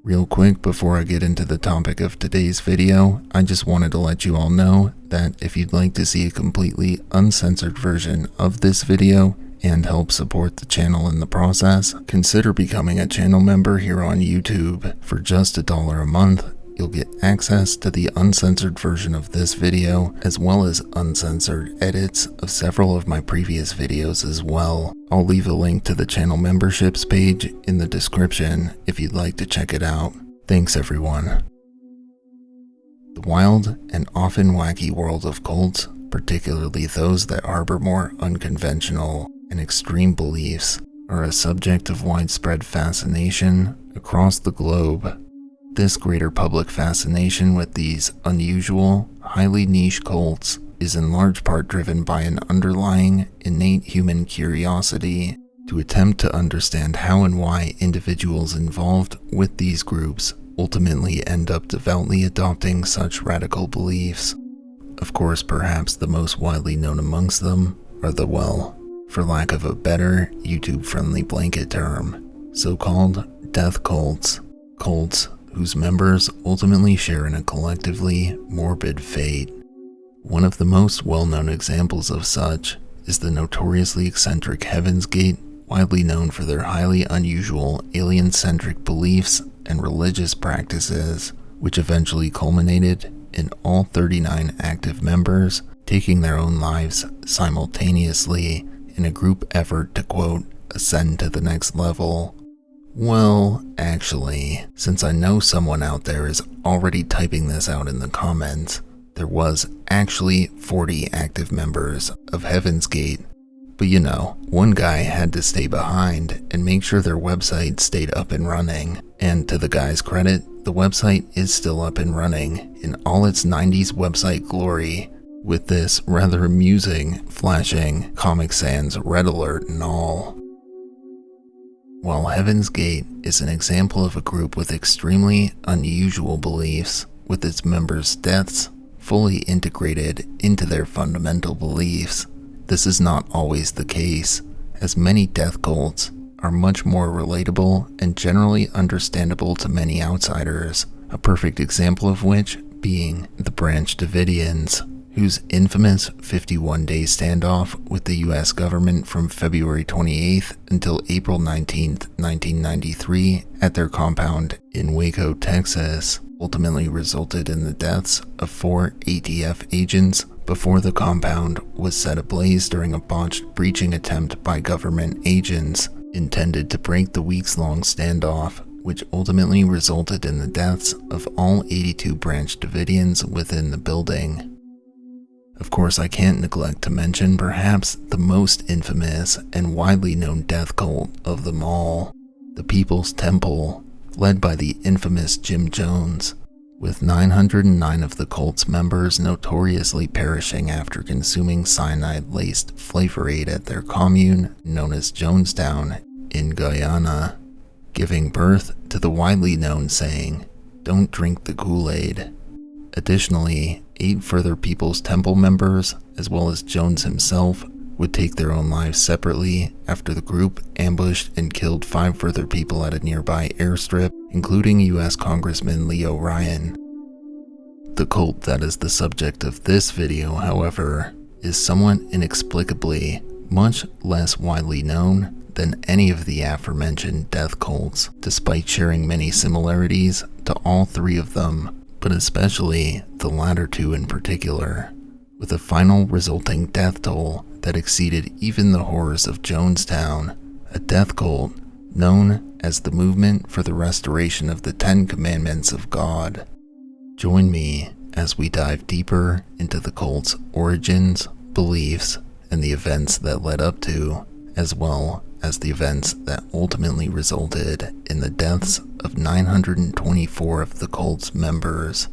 Real quick before I get into the topic of today's video, I just wanted to let you all know that if you'd like to see a completely uncensored version of this video and help support the channel in the process, consider becoming a channel member here on YouTube. For just $1 a month, you'll get access to the uncensored version of this video, as well as uncensored edits of several of my previous videos as well. I'll leave a link to the channel memberships page in the description if you'd like to check it out. Thanks everyone. The wild and often wacky world of cults, particularly those that harbor more unconventional and extreme beliefs, are a subject of widespread fascination across the globe. This greater public fascination with these unusual, highly niche cults is in large part driven by an underlying, innate human curiosity to attempt to understand how and why individuals involved with these groups ultimately end up devoutly adopting such radical beliefs. Of course, perhaps the most widely known amongst them are the, well, for lack of a better YouTube-friendly blanket term, so-called death cults. Cults whose members ultimately share in a collectively morbid fate. One of the most well-known examples of such is the notoriously eccentric Heaven's Gate, widely known for their highly unusual alien-centric beliefs and religious practices, which eventually culminated in all 39 active members taking their own lives simultaneously in a group effort to, quote, ascend to the next level. Well, actually, since I know someone out there is already typing this out in the comments, there was actually 40 active members of Heaven's Gate. But you know, one guy had to stay behind and make sure their website stayed up and running. And to the guy's credit, the website is still up and running in all its 90s website glory, with this rather amusing, flashing Comic Sans red alert and all. While Heaven's Gate is an example of a group with extremely unusual beliefs, with its members' deaths fully integrated into their fundamental beliefs, this is not always the case, as many death cults are much more relatable and generally understandable to many outsiders, a perfect example of which being the Branch Davidians, whose infamous 51-day standoff with the US government from February 28th until April 19th, 1993 at their compound in Waco, Texas, ultimately resulted in the deaths of 4 ATF agents before the compound was set ablaze during a botched breaching attempt by government agents intended to break the weeks-long standoff, which ultimately resulted in the deaths of all 82 Branch Davidians within the building. Of course, I can't neglect to mention perhaps the most infamous and widely known death cult of them all, the People's Temple, led by the infamous Jim Jones, with 909 of the cult's members notoriously perishing after consuming cyanide-laced flavor aid at their commune known as Jonestown in Guyana, giving birth to the widely known saying, "Don't drink the Kool-Aid." Additionally, 8 further People's Temple members, as well as Jones himself, would take their own lives separately after the group ambushed and killed 5 further people at a nearby airstrip, including US Congressman Leo Ryan. The cult that is the subject of this video, however, is somewhat inexplicably much less widely known than any of the aforementioned death cults, despite sharing many similarities to all 3 of them, but especially the latter 2 in particular, with a final resulting death toll that exceeded even the horrors of Jonestown, a death cult known as the Movement for the Restoration of the 10 Commandments of God. Join me as we dive deeper into the cult's origins, beliefs, and the events that led up to, as well as the events that ultimately resulted in the deaths of 924 of the cult's members.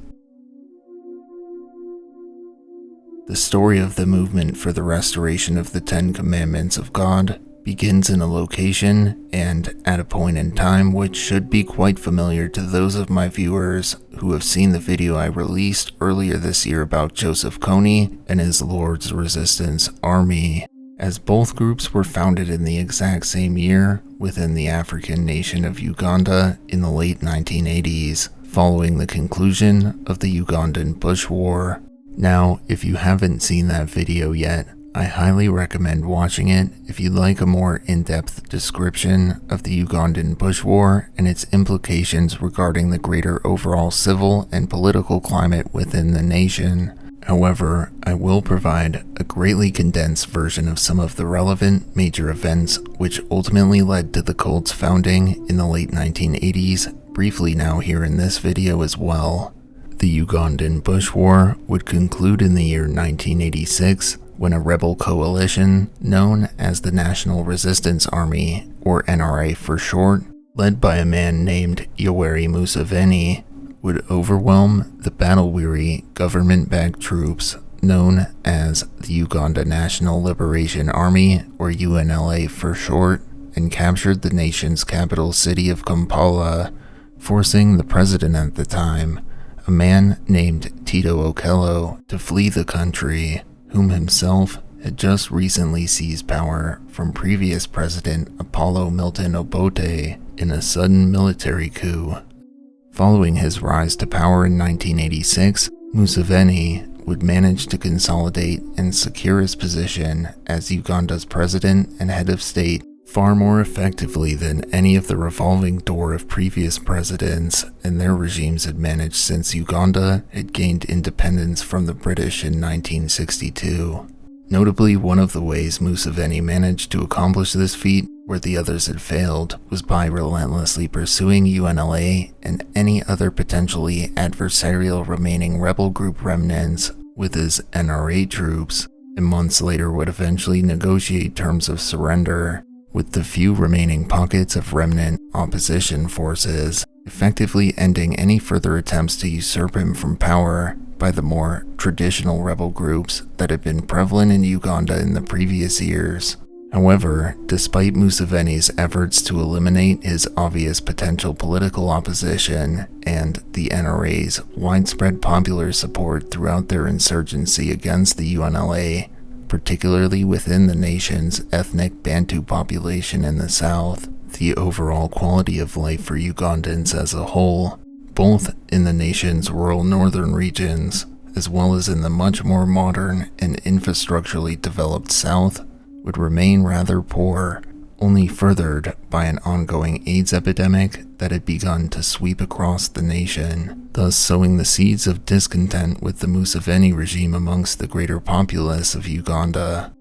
The story of the Movement for the Restoration of the 10 Commandments of God begins in a location and at a point in time which should be quite familiar to those of my viewers who have seen the video I released earlier this year about Joseph Kony and his Lord's Resistance Army, as both groups were founded in the exact same year within the African nation of Uganda in the late 1980s, following the conclusion of the Ugandan Bush War. Now, if you haven't seen that video yet, I highly recommend watching it if you'd like a more in-depth description of the Ugandan Bush War and its implications regarding the greater overall civil and political climate within the nation. However, I will provide a greatly condensed version of some of the relevant major events which ultimately led to the cult's founding in the late 1980s, briefly now here in this video as well. The Ugandan Bush War would conclude in the year 1986 when a rebel coalition known as the National Resistance Army, or NRA for short, led by a man named Yoweri Museveni, would overwhelm the battle-weary government-backed troops known as the Uganda National Liberation Army, or UNLA for short, and captured the nation's capital city of Kampala, forcing the president at the time, a man named Tito Okello, to flee the country, whom himself had just recently seized power from previous president Apollo Milton Obote in a sudden military coup. Following his rise to power in 1986, Museveni would manage to consolidate and secure his position as Uganda's president and head of state far more effectively than any of the revolving door of previous presidents and their regimes had managed since Uganda had gained independence from the British in 1962. Notably, one of the ways Museveni managed to accomplish this feat, where the others had failed, was by relentlessly pursuing UNLA and any other potentially adversarial remaining rebel group remnants with his NRA troops, and months later would eventually negotiate terms of surrender with the few remaining pockets of remnant opposition forces, effectively ending any further attempts to usurp him from power by the more traditional rebel groups that had been prevalent in Uganda in the previous years. However, despite Museveni's efforts to eliminate his obvious potential political opposition and the NRA's widespread popular support throughout their insurgency against the UNLA, particularly within the nation's ethnic Bantu population in the south, the overall quality of life for Ugandans as a whole, both in the nation's rural northern regions, as well as in the much more modern and infrastructurally developed south, would remain rather poor, only furthered by an ongoing AIDS epidemic that had begun to sweep across the nation, thus sowing the seeds of discontent with the Museveni regime amongst the greater populace of Uganda.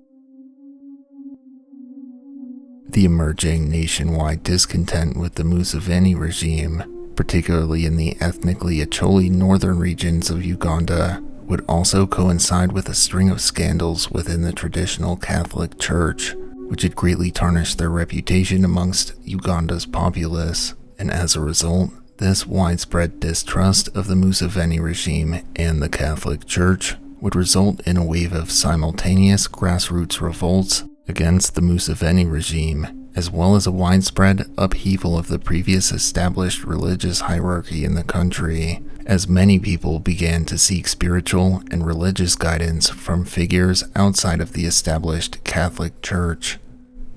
The emerging nationwide discontent with the Museveni regime, particularly in the ethnically Acholi northern regions of Uganda, would also coincide with a string of scandals within the traditional Catholic Church, which had greatly tarnished their reputation amongst Uganda's populace, and as a result, this widespread distrust of the Museveni regime and the Catholic Church would result in a wave of simultaneous grassroots revolts against the Museveni regime, as well as a widespread upheaval of the previous established religious hierarchy in the country, as many people began to seek spiritual and religious guidance from figures outside of the established Catholic Church.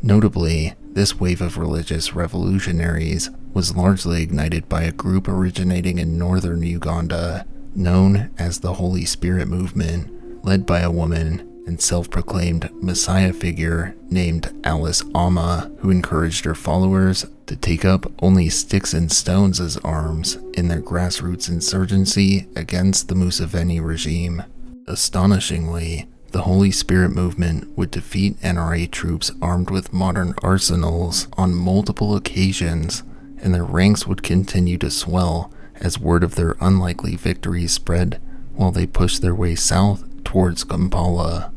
Notably, this wave of religious revolutionaries was largely ignited by a group originating in northern Uganda, known as the Holy Spirit Movement, led by a woman and self-proclaimed Messiah figure named Alice Amma, who encouraged her followers to take up only sticks and stones as arms in their grassroots insurgency against the Museveni regime. Astonishingly, the Holy Spirit Movement would defeat NRA troops armed with modern arsenals on multiple occasions, and their ranks would continue to swell as word of their unlikely victories spread while they pushed their way south towards Kampala.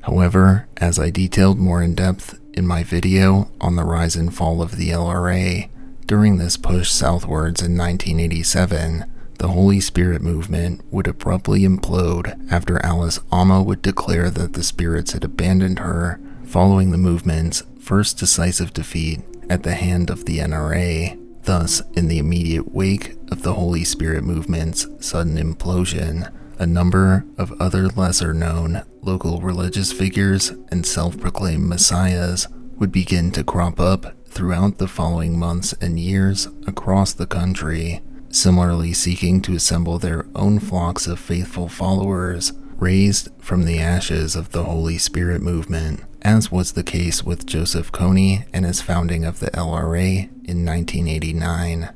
However, as I detailed more in depth in my video on the rise and fall of the LRA, during this push southwards in 1987, the Holy Spirit Movement would abruptly implode after Alice Amma would declare that the spirits had abandoned her, following the movement's first decisive defeat at the hand of the NRA. Thus, in the immediate wake of the Holy Spirit Movement's sudden implosion, a number of other lesser-known local religious figures and self-proclaimed messiahs would begin to crop up throughout the following months and years across the country, similarly seeking to assemble their own flocks of faithful followers raised from the ashes of the Holy Spirit movement, as was the case with Joseph Kony and his founding of the LRA in 1989.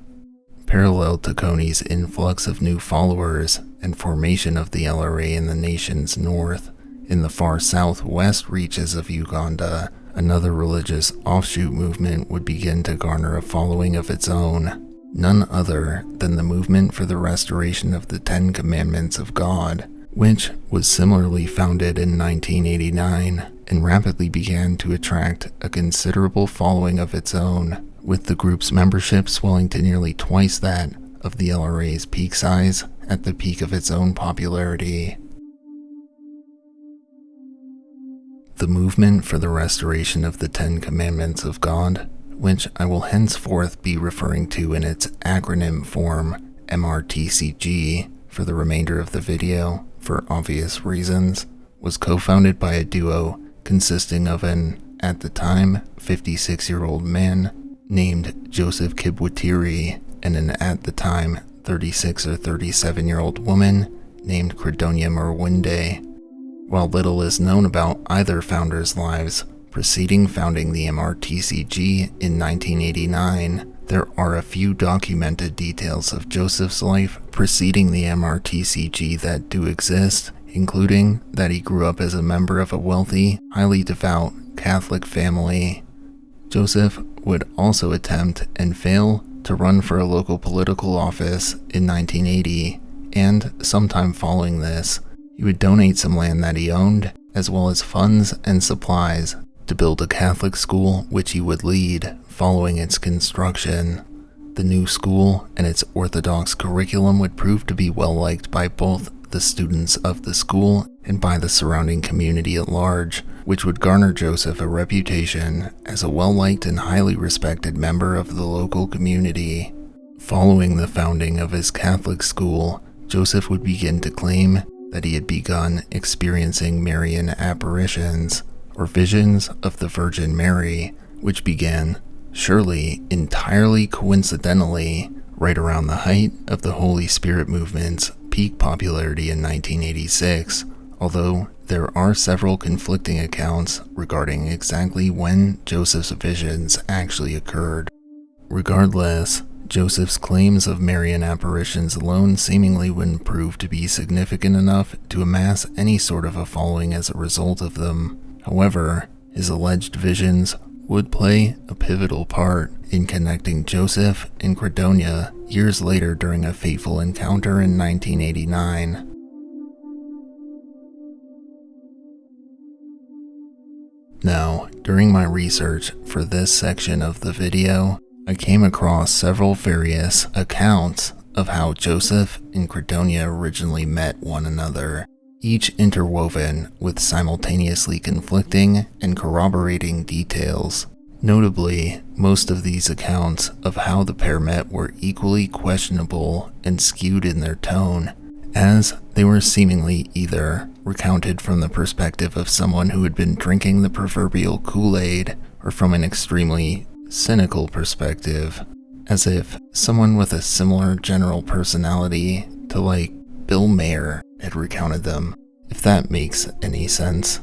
Parallel to Kony's influx of new followers and formation of the LRA in the nation's north, in the far southwest reaches of Uganda, another religious offshoot movement would begin to garner a following of its own, none other than the movement for the restoration of the Ten Commandments of God, which was similarly founded in 1989 and rapidly began to attract a considerable following of its own, with the group's membership swelling to nearly twice that of the LRA's peak size at the peak of its own popularity. The movement for the restoration of the Ten Commandments of God, which I will henceforth be referring to in its acronym form, MRTCG, for the remainder of the video, for obvious reasons, was co-founded by a duo consisting of an, at the time, 56-year-old man named Joseph Kibwatiri and an, at the time, 36 or 37-year-old woman named Credonia Merwinde. While little is known about either founder's lives preceding founding the MRTCG in 1989, there are a few documented details of Joseph's life preceding the MRTCG that do exist, including that he grew up as a member of a wealthy, highly devout Catholic family. Joseph would also attempt and fail to run for a local political office in 1980, and sometime following this, he would donate some land that he owned, as well as funds and supplies, to build a Catholic school which he would lead following its construction. The new school and its orthodox curriculum would prove to be well liked by both the students of the school and by the surrounding community at large, which would garner Joseph a reputation as a well-liked and highly respected member of the local community. Following the founding of his Catholic school, Joseph would begin to claim that he had begun experiencing Marian apparitions, or visions of the Virgin Mary, which began, surely entirely coincidentally, right around the height of the Holy Spirit movement's peak popularity in 1986, although there are several conflicting accounts regarding exactly when Joseph's visions actually occurred. Regardless, Joseph's claims of Marian apparitions alone seemingly wouldn't prove to be significant enough to amass any sort of a following as a result of them. However, his alleged visions would play a pivotal part in connecting Joseph and Credonia years later during a fateful encounter in 1989. Now, during my research for this section of the video, I came across several various accounts of how Joseph and Credonia originally met one another, each interwoven with simultaneously conflicting and corroborating details. Notably, most of these accounts of how the pair met were equally questionable and skewed in their tone, as they were seemingly either recounted from the perspective of someone who had been drinking the proverbial Kool-Aid, or from an extremely cynical perspective, as if someone with a similar general personality to, like, Bill Maher had recounted them, if that makes any sense.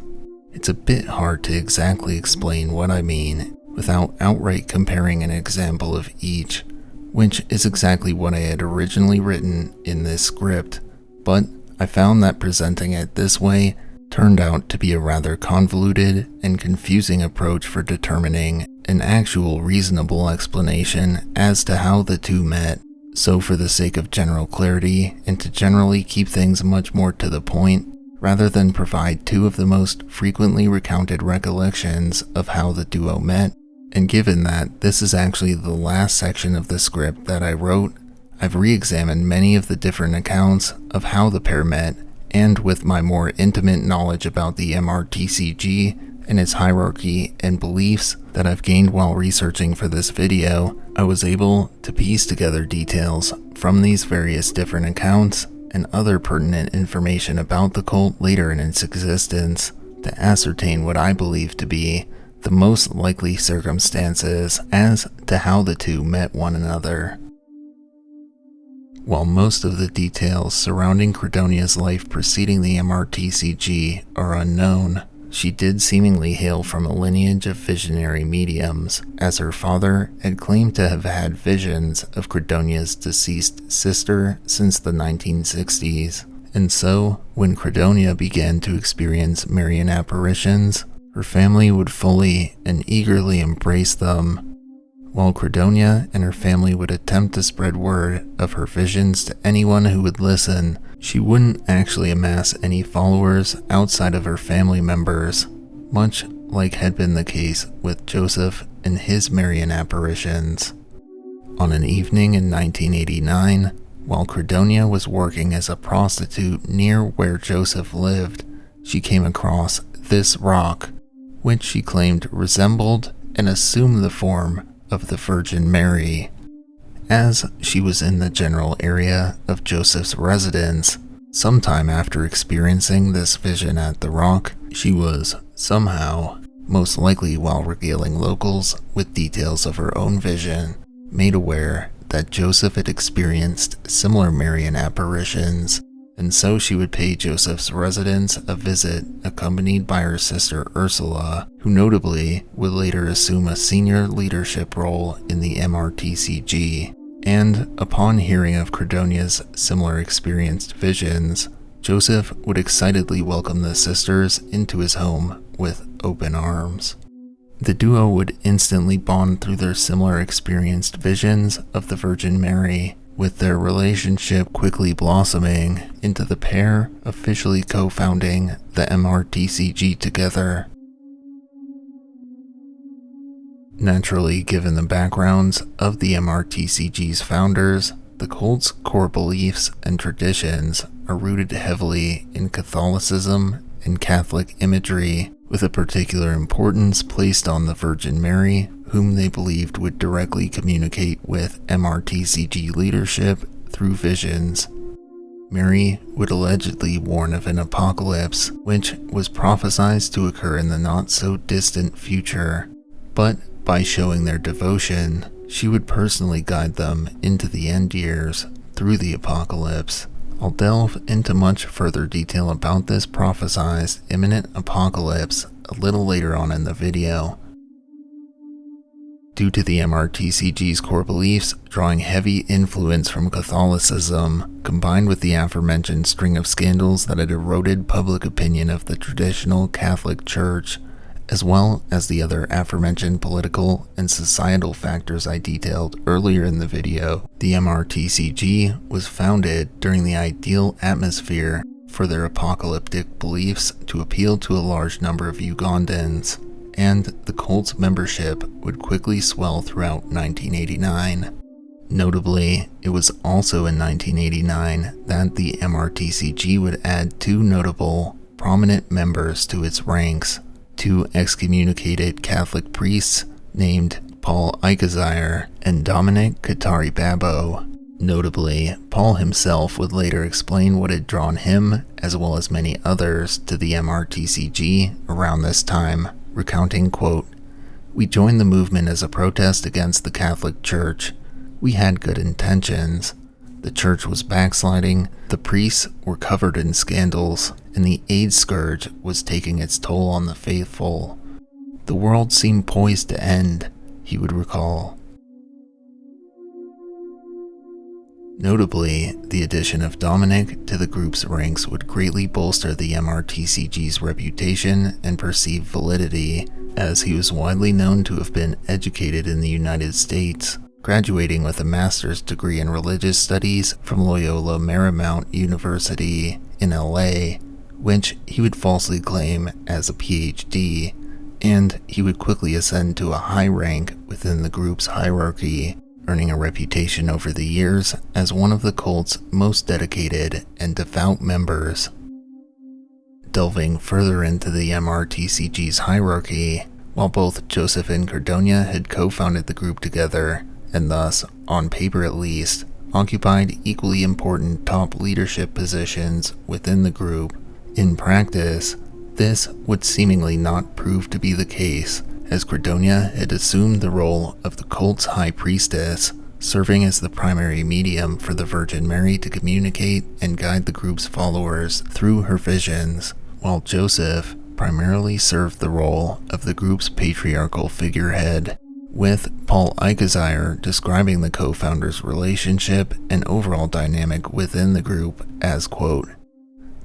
It's a bit hard to exactly explain what I mean without outright comparing an example of each, which is exactly what I had originally written in this script, but I found that presenting it this way turned out to be a rather convoluted and confusing approach for determining an actual reasonable explanation as to how the two met. So for the sake of general clarity, and to generally keep things much more to the point, rather than provide two of the most frequently recounted recollections of how the duo met, and given that this is actually the last section of the script that I wrote, I've re-examined many of the different accounts of how the pair met, and with my more intimate knowledge about the MRTCG and its hierarchy and beliefs that I've gained while researching for this video, I was able to piece together details from these various different accounts and other pertinent information about the cult later in its existence to ascertain what I believe to be the most likely circumstances as to how the two met one another. While most of the details surrounding Credonia's life preceding the MRTCG are unknown, she did seemingly hail from a lineage of visionary mediums, as her father had claimed to have had visions of Credonia's deceased sister since the 1960s. And so, when Credonia began to experience Marian apparitions, her family would fully and eagerly embrace them, while Credonia and her family would attempt to spread word of her visions to anyone who would listen. She wouldn't actually amass any followers outside of her family members, much like had been the case with Joseph and his Marian apparitions. On an evening in 1989, while Credonia was working as a prostitute near where Joseph lived, she came across this rock, which she claimed resembled and assumed the form of the Virgin Mary. As she was in the general area of Joseph's residence, sometime after experiencing this vision at the rock, she was somehow, most likely while regaling locals with details of her own vision, made aware that Joseph had experienced similar Marian apparitions, and so she would pay Joseph's residence a visit accompanied by her sister Ursula, who notably would later assume a senior leadership role in the MRTCG. And upon hearing of Credonia's similar experienced visions, Joseph would excitedly welcome the sisters into his home with open arms. The duo would instantly bond through their similar experienced visions of the Virgin Mary, with their relationship quickly blossoming into the pair officially co-founding the MRTCG together. Naturally, given the backgrounds of the MRTCG's founders, the cult's core beliefs and traditions are rooted heavily in Catholicism and Catholic imagery, with a particular importance placed on the Virgin Mary, whom they believed would directly communicate with MRTCG leadership through visions. Mary would allegedly warn of an apocalypse, which was prophesied to occur in the not-so-distant future, but by showing their devotion, she would personally guide them into the end years through the apocalypse. I'll delve into much further detail about this prophesied imminent apocalypse a little later on in the video. Due to the MRTCG's core beliefs drawing heavy influence from Catholicism, combined with the aforementioned string of scandals that had eroded public opinion of the traditional Catholic Church, as well as the other aforementioned political and societal factors I detailed earlier in the video, the MRTCG was founded during the ideal atmosphere for their apocalyptic beliefs to appeal to a large number of Ugandans, and the cult's membership would quickly swell throughout 1989. Notably, it was also in 1989 that the MRTCG would add two notable, prominent members to its ranks, two excommunicated Catholic priests named Paul Icazire and Dominic Katari Babo. Notably, Paul himself would later explain what had drawn him, as well as many others, to the MRTCG around this time, recounting, quote, "We joined the movement as a protest against the Catholic Church. We had good intentions. The church was backsliding, the priests were covered in scandals, and the AIDS scourge was taking its toll on the faithful. The world seemed poised to end," he would recall. Notably, the addition of Dominic to the group's ranks would greatly bolster the MRTCG's reputation and perceived validity, as he was widely known to have been educated in the United States, graduating with a master's degree in religious studies from Loyola Marymount University in LA, which he would falsely claim as a PhD, and he would quickly ascend to a high rank within the group's hierarchy, earning a reputation over the years as one of the cult's most dedicated and devout members. Delving further into the MRTCG's hierarchy, while both Joseph and Credonia had co-founded the group together, and thus, on paper at least, occupied equally important top leadership positions within the group, in practice, this would seemingly not prove to be the case, as Credonia had assumed the role of the cult's high priestess, serving as the primary medium for the Virgin Mary to communicate and guide the group's followers through her visions, while Joseph primarily served the role of the group's patriarchal figurehead, with Paul Alcazar describing the co-founders' relationship and overall dynamic within the group as, quote,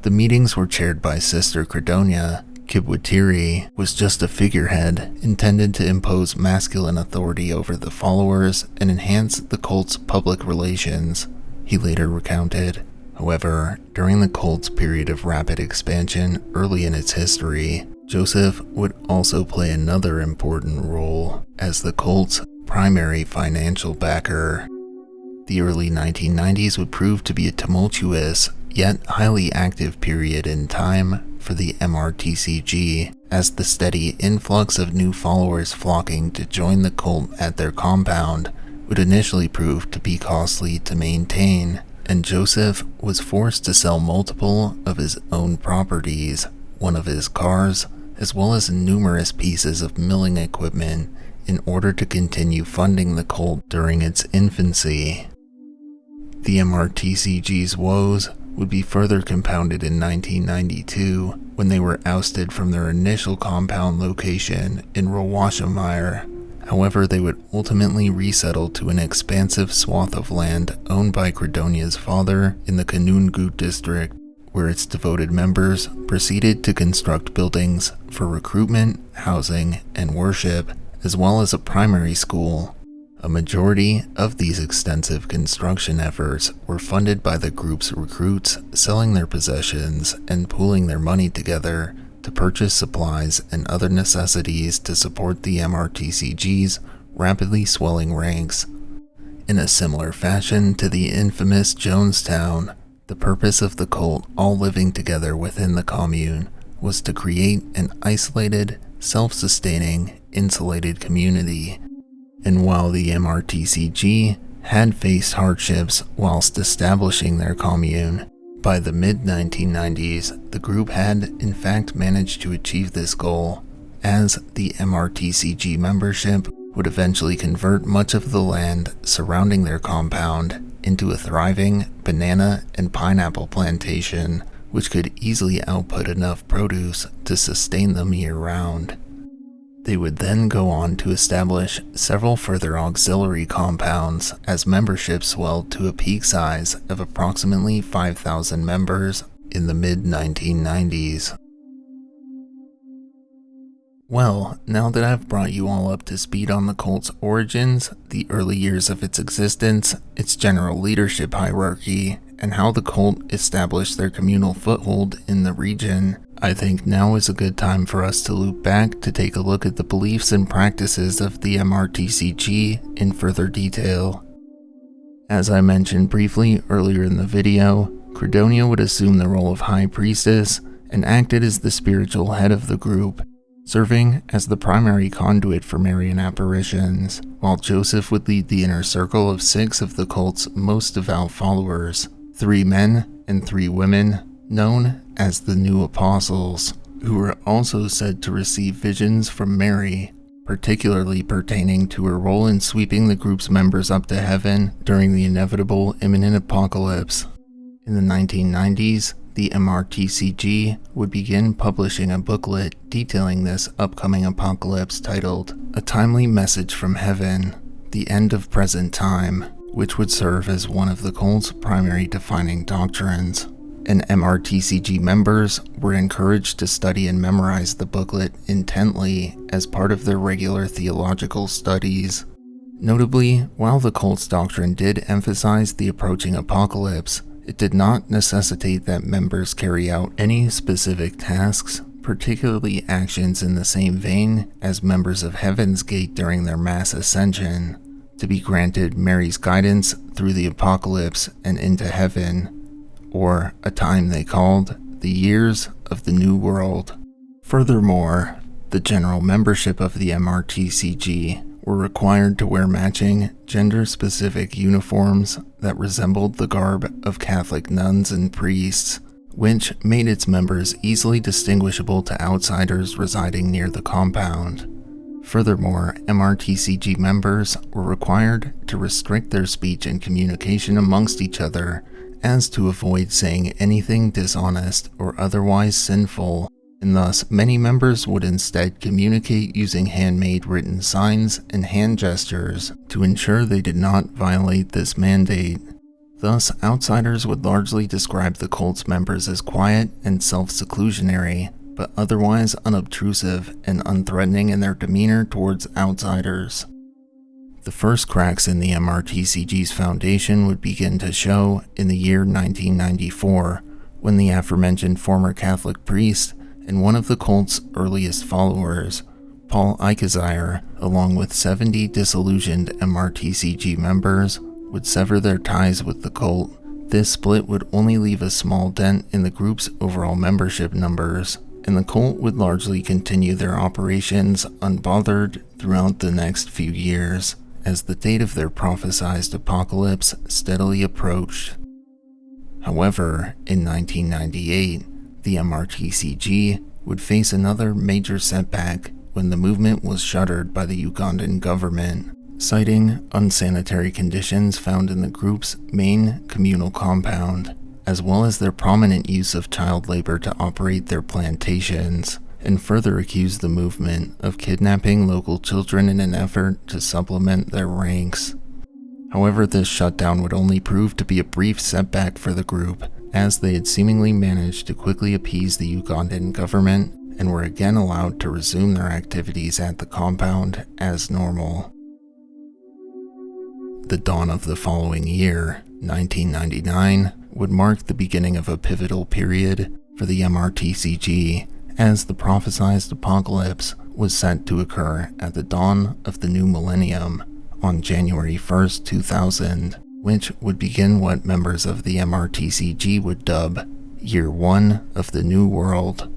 "The meetings were chaired by Sister Credonia. Kibwatiri was just a figurehead intended to impose masculine authority over the followers and enhance the cult's public relations," he later recounted. However, during the cult's period of rapid expansion early in its history, Joseph would also play another important role as the cult's primary financial backer. The early 1990s would prove to be a tumultuous, yet highly active period in time for the MRTCG, as the steady influx of new followers flocking to join the cult at their compound would initially prove to be costly to maintain, and Joseph was forced to sell multiple of his own properties, one of his cars, as well as numerous pieces of milling equipment in order to continue funding the cult during its infancy. The MRTCG's woes would be further compounded in 1992 when they were ousted from their initial compound location in Rowashamire. However, they would ultimately resettle to an expansive swath of land owned by Credonia's father in the Kanungu district, where its devoted members proceeded to construct buildings for recruitment, housing, and worship, as well as a primary school. A majority of these extensive construction efforts were funded by the group's recruits selling their possessions and pooling their money together to purchase supplies and other necessities to support the MRTCG's rapidly swelling ranks. In a similar fashion to the infamous Jonestown, the purpose of the cult all living together within the commune was to create an isolated, self-sustaining, insulated community. And while the MRTCG had faced hardships whilst establishing their commune, by the mid-1990s, the group had in fact managed to achieve this goal, as the MRTCG membership would eventually convert much of the land surrounding their compound into a thriving banana and pineapple plantation, which could easily output enough produce to sustain them year-round. They would then go on to establish several further auxiliary compounds as membership swelled to a peak size of approximately 5,000 members in the mid-1990s. Well, now that I've brought you all up to speed on the cult's origins, the early years of its existence, its general leadership hierarchy, and how the cult established their communal foothold in the region, I think now is a good time for us to loop back to take a look at the beliefs and practices of the MRTCG in further detail. As I mentioned briefly earlier in the video, Credonia would assume the role of High Priestess and acted as the spiritual head of the group, serving as the primary conduit for Marian apparitions, while Joseph would lead the inner circle of 6 of the cult's most devout followers, 3 men and 3 women, known as the New Apostles, who were also said to receive visions from Mary, particularly pertaining to her role in sweeping the group's members up to heaven during the inevitable imminent apocalypse. In the 1990s, the MRTCG would begin publishing a booklet detailing this upcoming apocalypse titled A Timely Message from Heaven, The End of Present Time, which would serve as one of the cult's primary defining doctrines. And MRTCG members were encouraged to study and memorize the booklet intently as part of their regular theological studies. Notably, while the cult's doctrine did emphasize the approaching apocalypse, it did not necessitate that members carry out any specific tasks, particularly actions in the same vein as members of Heaven's Gate during their mass ascension, to be granted Mary's guidance through the apocalypse and into heaven, or a time they called the Years of the New World. Furthermore, the general membership of the MRTCG were required to wear matching, gender-specific uniforms that resembled the garb of Catholic nuns and priests, which made its members easily distinguishable to outsiders residing near the compound. Furthermore, MRTCG members were required to restrict their speech and communication amongst each other as to avoid saying anything dishonest or otherwise sinful, and thus many members would instead communicate using handmade written signs and hand gestures to ensure they did not violate this mandate. Thus, outsiders would largely describe the cult's members as quiet and self-seclusionary, but otherwise unobtrusive and unthreatening in their demeanor towards outsiders. The first cracks in the MRTCG's foundation would begin to show in the year 1994, when the aforementioned former Catholic priest and one of the cult's earliest followers, Paul Ikezier, along with 70 disillusioned MRTCG members, would sever their ties with the cult. This split would only leave a small dent in the group's overall membership numbers, and the cult would largely continue their operations unbothered throughout the next few years, as the date of their prophesized apocalypse steadily approached. However, in 1998, the MRTCG would face another major setback when the movement was shuttered by the Ugandan government, citing unsanitary conditions found in the group's main communal compound, as well as their prominent use of child labor to operate their plantations, and further accused the movement of kidnapping local children in an effort to supplement their ranks. However, this shutdown would only prove to be a brief setback for the group, as they had seemingly managed to quickly appease the Ugandan government and were again allowed to resume their activities at the compound as normal. The dawn of the following year, 1999, would mark the beginning of a pivotal period for the MRTCG, as the prophesized apocalypse was set to occur at the dawn of the new millennium on January 1st, 2000, which would begin what members of the MRTCG would dub Year 1 of the New World.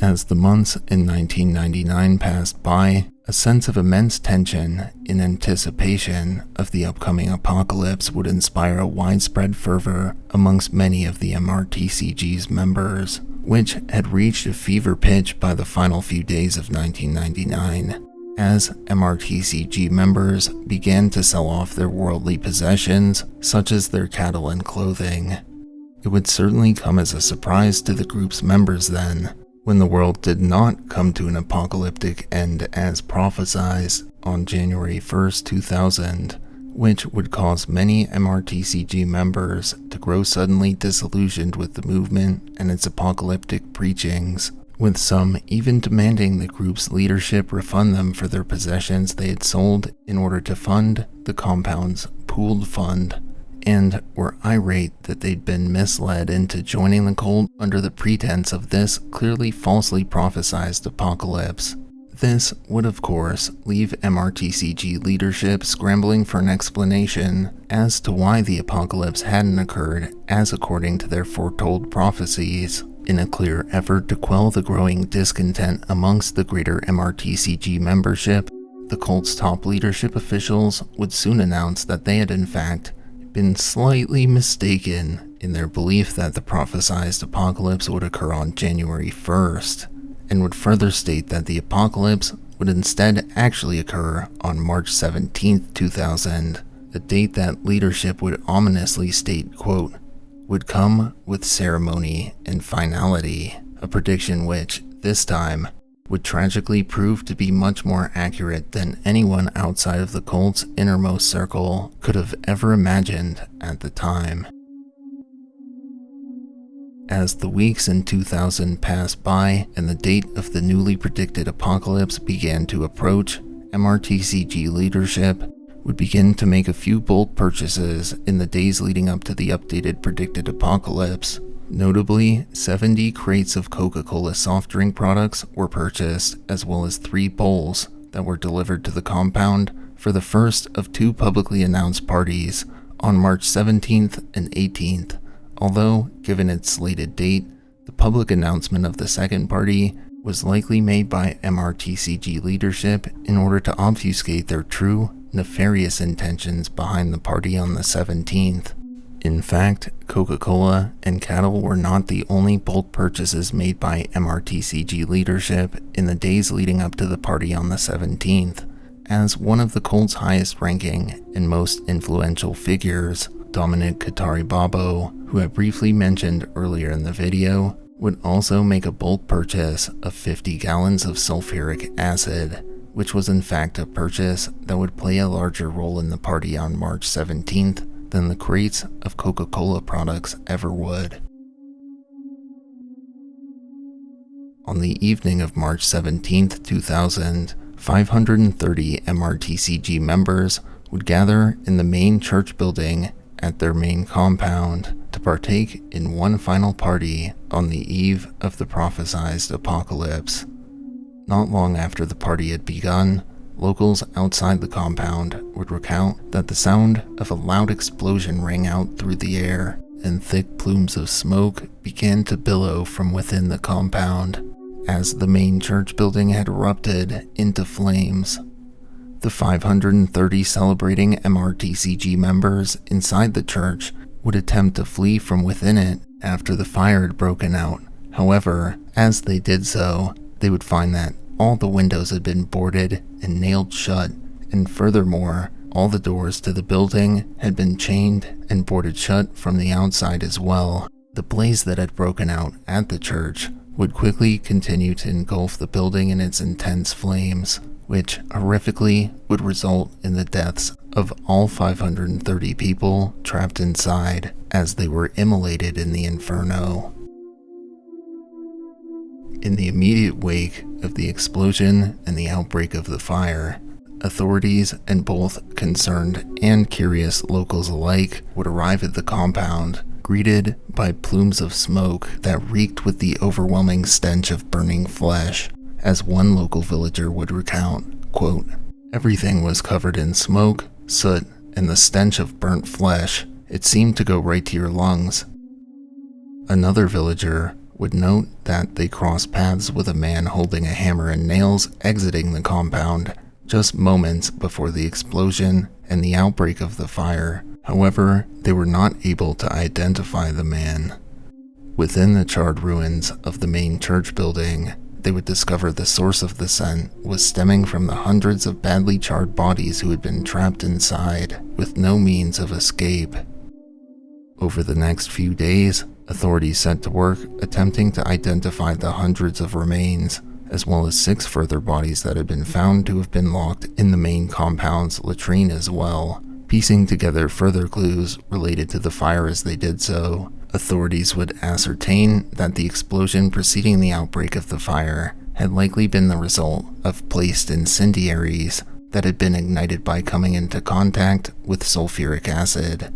As the months in 1999 passed by, a sense of immense tension in anticipation of the upcoming apocalypse would inspire a widespread fervor amongst many of the MRTCG's members, which had reached a fever pitch by the final few days of 1999, as MRTCG members began to sell off their worldly possessions, such as their cattle and clothing. It would certainly come as a surprise to the group's members then, when the world did not come to an apocalyptic end as prophesied on January 1st, 2000, which would cause many MRTCG members to grow suddenly disillusioned with the movement and its apocalyptic preachings, with some even demanding the group's leadership refund them for their possessions they had sold in order to fund the compound's pooled fund, and were irate that they'd been misled into joining the cult under the pretense of this clearly falsely prophesized apocalypse. This would, of course, leave MRTCG leadership scrambling for an explanation as to why the apocalypse hadn't occurred as according to their foretold prophecies. In a clear effort to quell the growing discontent amongst the greater MRTCG membership, the cult's top leadership officials would soon announce that they had in fact been slightly mistaken in their belief that the prophesized apocalypse would occur on January 1st, and would further state that the apocalypse would instead actually occur on March 17th, 2000, a date that leadership would ominously state, quote, would come with ceremony and finality, a prediction which, this time, would tragically prove to be much more accurate than anyone outside of the cult's innermost circle could have ever imagined at the time. As the weeks in 2000 passed by and the date of the newly predicted apocalypse began to approach, MRTCG leadership would begin to make a few bulk purchases in the days leading up to the updated predicted apocalypse. Notably, 70 crates of Coca-Cola soft drink products were purchased, as well as 3 bowls that were delivered to the compound for the first of 2 publicly announced parties on March 17th and 18th, although, given its slated date, the public announcement of the second party was likely made by MRTCG leadership in order to obfuscate their true, nefarious intentions behind the party on the 17th. In fact, Coca-Cola and cattle were not the only bulk purchases made by MRTCG leadership in the days leading up to the party on the 17th, as one of the cult's highest-ranking and most influential figures, Dominic Katari-Babo, who I briefly mentioned earlier in the video, would also make a bulk purchase of 50 gallons of sulfuric acid, which was in fact a purchase that would play a larger role in the party on March 17th than the crates of Coca-Cola products ever would. On the evening of March 17, 2000, 530 MRTCG members would gather in the main church building at their main compound to partake in one final party on the eve of the prophesized apocalypse. Not long after the party had begun, locals outside the compound would recount that the sound of a loud explosion rang out through the air, and thick plumes of smoke began to billow from within the compound, as the main church building had erupted into flames. The 530 celebrating MRTCG members inside the church would attempt to flee from within it after the fire had broken out. However, as they did so, they would find that all the windows had been boarded and nailed shut, and furthermore, all the doors to the building had been chained and boarded shut from the outside as well. The blaze that had broken out at the church would quickly continue to engulf the building in its intense flames, which horrifically would result in the deaths of all 530 people trapped inside as they were immolated in the inferno. In the immediate wake of the explosion and the outbreak of the fire, authorities and both concerned and curious locals alike would arrive at the compound, greeted by plumes of smoke that reeked with the overwhelming stench of burning flesh. As one local villager would recount, quote, "Everything was covered in smoke, soot, and the stench of burnt flesh. It seemed to go right to your lungs." Another villager would note that they crossed paths with a man holding a hammer and nails exiting the compound just moments before the explosion and the outbreak of the fire. However, they were not able to identify the man. Within the charred ruins of the main church building, they would discover the source of the scent was stemming from the hundreds of badly charred bodies who had been trapped inside with no means of escape. Over the next few days, authorities set to work attempting to identify the hundreds of remains, as well as 6 further bodies that had been found to have been locked in the main compound's latrine as well. Piecing together further clues related to the fire as they did so, authorities would ascertain that the explosion preceding the outbreak of the fire had likely been the result of placed incendiaries that had been ignited by coming into contact with sulfuric acid.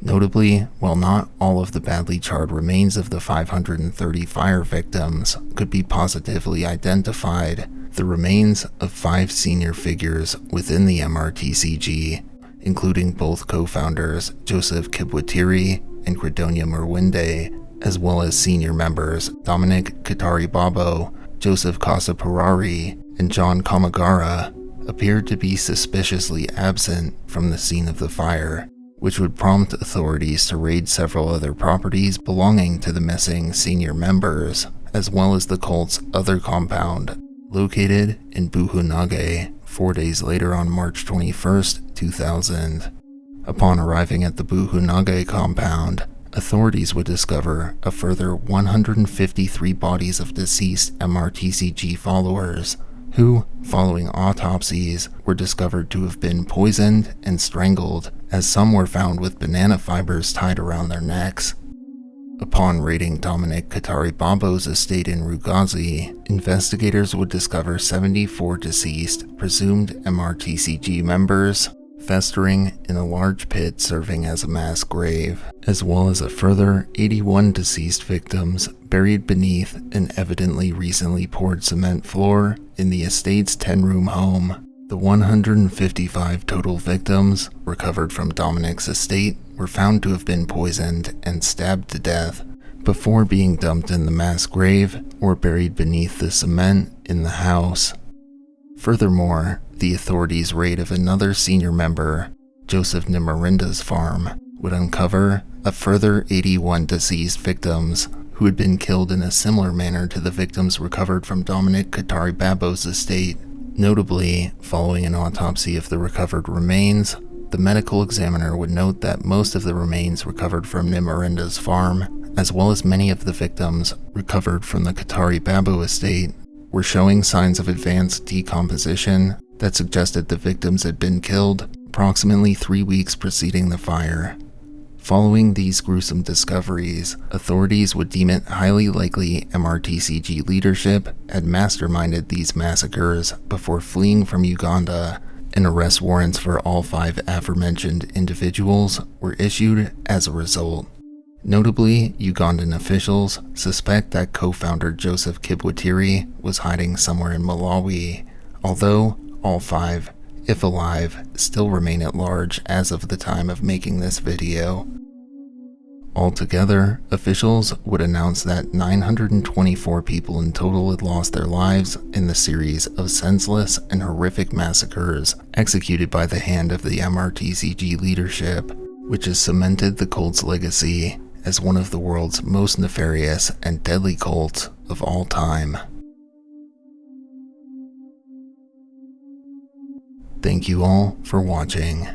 Notably, while not all of the badly charred remains of the 530 fire victims could be positively identified, the remains of 5 senior figures within the MRTCG, including both co-founders Joseph Kibwatiri and Credonia Murwinde, as well as senior members Dominic Katari-Babo, Joseph Kasaparari, and John Kamagara, appeared to be suspiciously absent from the scene of the fire, which would prompt authorities to raid several other properties belonging to the missing senior members, as well as the cult's other compound, located in Buhunage, 4 days later on March 21st, 2000. Upon arriving at the Buhunage compound, authorities would discover a further 153 bodies of deceased MRTCG followers, who, following autopsies, were discovered to have been poisoned and strangled, as some were found with banana fibers tied around their necks. Upon raiding Dominic Katari-Babo's estate in Rugazi, investigators would discover 74 deceased, presumed MRTCG members, festering in a large pit serving as a mass grave, as well as a further 81 deceased victims buried beneath an evidently recently poured cement floor in the estate's 10-room home. The 155 total victims recovered from Dominic's estate were found to have been poisoned and stabbed to death before being dumped in the mass grave or buried beneath the cement in the house. Furthermore, the authorities' raid of another senior member, Joseph Nimarinda's farm, would uncover a further 81 deceased victims who had been killed in a similar manner to the victims recovered from Dominic Katari Babo's estate. Notably, following an autopsy of the recovered remains, the medical examiner would note that most of the remains recovered from Nimarenda's farm, as well as many of the victims recovered from the Katari Babo estate, were showing signs of advanced decomposition that suggested the victims had been killed approximately 3 weeks preceding the fire. Following these gruesome discoveries, authorities would deem it highly likely MRTCG leadership had masterminded these massacres before fleeing from Uganda, and arrest warrants for all 5 aforementioned individuals were issued as a result. Notably, Ugandan officials suspect that co-founder Joseph Kibwatiri was hiding somewhere in Malawi, although all 5, if alive, still remain at large as of the time of making this video. Altogether, officials would announce that 924 people in total had lost their lives in the series of senseless and horrific massacres executed by the hand of the MRTCG leadership, which has cemented the cult's legacy as one of the world's most nefarious and deadly cults of all time. Thank you all for watching.